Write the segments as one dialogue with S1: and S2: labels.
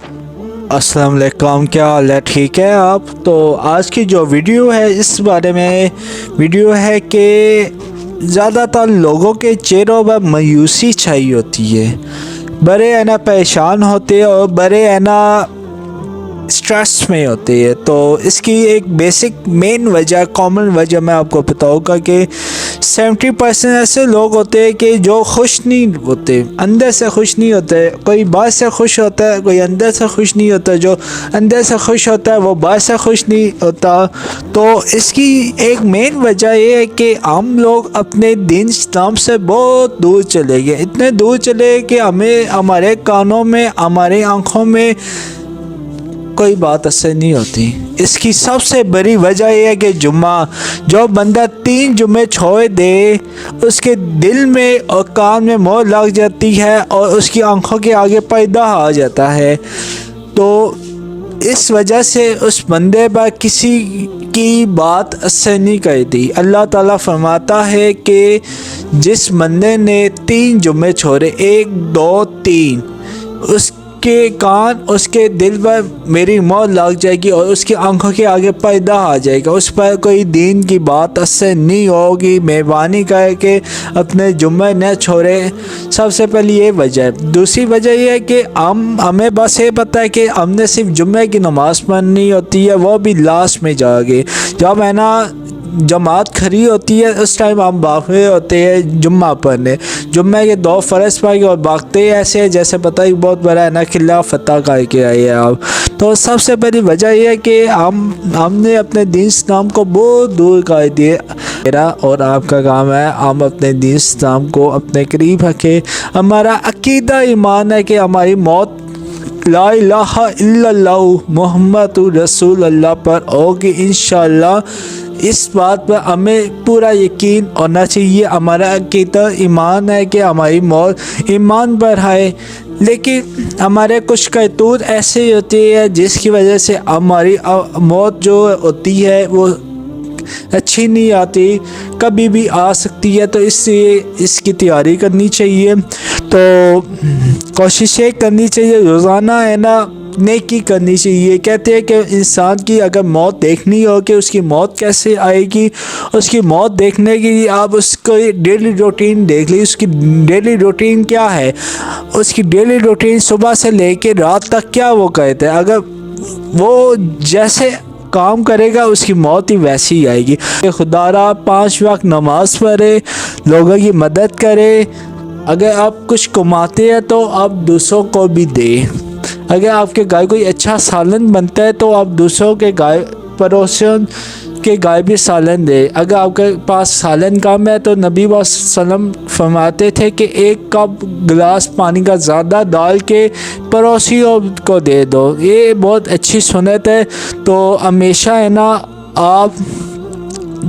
S1: السلام علیکم، کیا حال ہے؟ ٹھیک ہے آپ؟ تو آج کی جو ویڈیو ہے اس بارے میں ویڈیو ہے کہ زیادہ تر لوگوں کے چہروں پر مایوسی چھائی ہوتی ہے، بڑے ہے نا پریشان ہوتے ہیں اور بڑے ہے نا اسٹریس میں ہوتے ہیں۔ تو اس کی ایک بیسک مین وجہ، کامن وجہ میں آپ کو بتاؤں گا کہ 70% ایسے لوگ ہوتے ہیں کہ جو خوش نہیں ہوتے، اندر سے خوش نہیں ہوتے۔ کوئی باہر سے خوش ہوتا ہے، کوئی اندر سے خوش نہیں ہوتا۔ جو اندر سے خوش ہوتا ہے وہ باہر سے خوش نہیں ہوتا۔ تو اس کی ایک مین وجہ یہ ہے کہ ہم لوگ اپنے دین اسلام سے بہت دور چلے گئے، اتنے دور چلے گئے کہ ہمیں ہمارے کانوں میں، ہماری آنکھوں میں کوئی بات اثر نہیں ہوتی۔ اس کی سب سے بڑی وجہ یہ ہے کہ جمعہ، جو بندہ 3 جمعے چھوڑ دے اس کے دل میں اور کان میں مہر لگ جاتی ہے اور اس کی آنکھوں کے آگے پردہ آ جاتا ہے۔ تو اس وجہ سے اس بندے پر کسی کی بات اثر نہیں کرتی۔ اللہ تعالیٰ فرماتا ہے کہ جس بندے نے 3 جمعے چھوڑے، 1 2 3، اس کے کان، اس کے دل پر میری مہر لگ جائے گی اور اس کی آنکھوں کے آگے پردہ آ جائے گا، اس پر کوئی دین کی بات اثر نہیں ہوگی۔ مہربانی کر کے اپنے جمعے نہ چھوڑے۔ سب سے پہلی یہ وجہ ہے۔ دوسری وجہ یہ ہے کہ ہمیں بس یہ پتہ ہے کہ ہم نے صرف جمعے کی نماز پڑھنی ہوتی ہے، وہ بھی لاسٹ میں جا کے جب ہے نا جماعت کھڑی ہوتی ہے، اس ٹائم ہم باقی ہوتے ہیں جمعہ پڑھنے، جمعہ کے 2 فرض پڑھ کے اور باقتے ایسے ہیں جیسے پتہ ہی بہت بڑا ہے نا قلعہ فتح کر کے آئے ہیں آپ۔ تو سب سے بڑی وجہ یہ ہے کہ ہم نے اپنے دین اسلام کو بہت دور کر دیے۔ میرا اور آپ کا کام ہے ہم اپنے دین اسلام کو اپنے قریب رکھیں۔ ہمارا عقیدہ ایمان ہے کہ ہماری موت لا الہ الا اللہ محمد رسول اللہ پر ہوگی انشاءاللہ۔ اس بات پر ہمیں پورا یقین ہونا چاہیے۔ ہمارا عقیدہ ایمان ہے کہ ہماری موت ایمان پر ہے، لیکن ہمارے کچھ کرتوت ایسے ہوتے ہیں جس کی وجہ سے ہماری موت جو ہوتی ہے وہ اچھی نہیں آتی، کبھی بھی آ سکتی ہے۔ تو اس سے اس کی تیاری کرنی چاہیے۔ تو کوشش یہ کرنی چاہیے روزانہ ہے نا نیکی کرنی چاہیے۔ کہتے ہیں کہ انسان کی اگر موت دیکھنی ہو کہ اس کی موت کیسے آئے گی، اس کی موت دیکھنے کے لیے آپ اس کو ڈیلی روٹین دیکھ لی۔ اس کی ڈیلی روٹین کیا ہے، اس کی ڈیلی روٹین صبح سے لے کے رات تک کیا وہ کرتا ہے، اگر وہ جیسے کام کرے گا اس کی موت ہی ویسی ہی آئے گی۔ خدا را 5 وقت نماز پڑھے، لوگوں کی مدد کرے۔ اگر آپ کچھ کماتے ہیں تو آپ دوسروں کو بھی دیں۔ اگر آپ کے گھر کوئی اچھا سالن بنتا ہے تو آپ دوسروں کے گھر، پڑوسیوں کے گھر بھی سالن دیں۔ اگر آپ کے پاس سالن کم ہے تو نبی صلی اللہ علیہ وسلم فرماتے تھے کہ 1 کپ گلاس پانی کا زیادہ ڈال کے پڑوسیوں کو دے دو۔ یہ بہت اچھی سنت ہے۔ تو ہمیشہ ہے نا آپ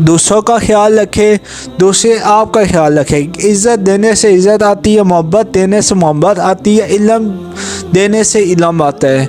S1: دوسروں کا خیال رکھیں، دوسرے آپ کا خیال رکھیں۔ عزت دینے سے عزت آتی ہے، محبت دینے سے محبت آتی ہے، علم دینے سے علم آتا ہے۔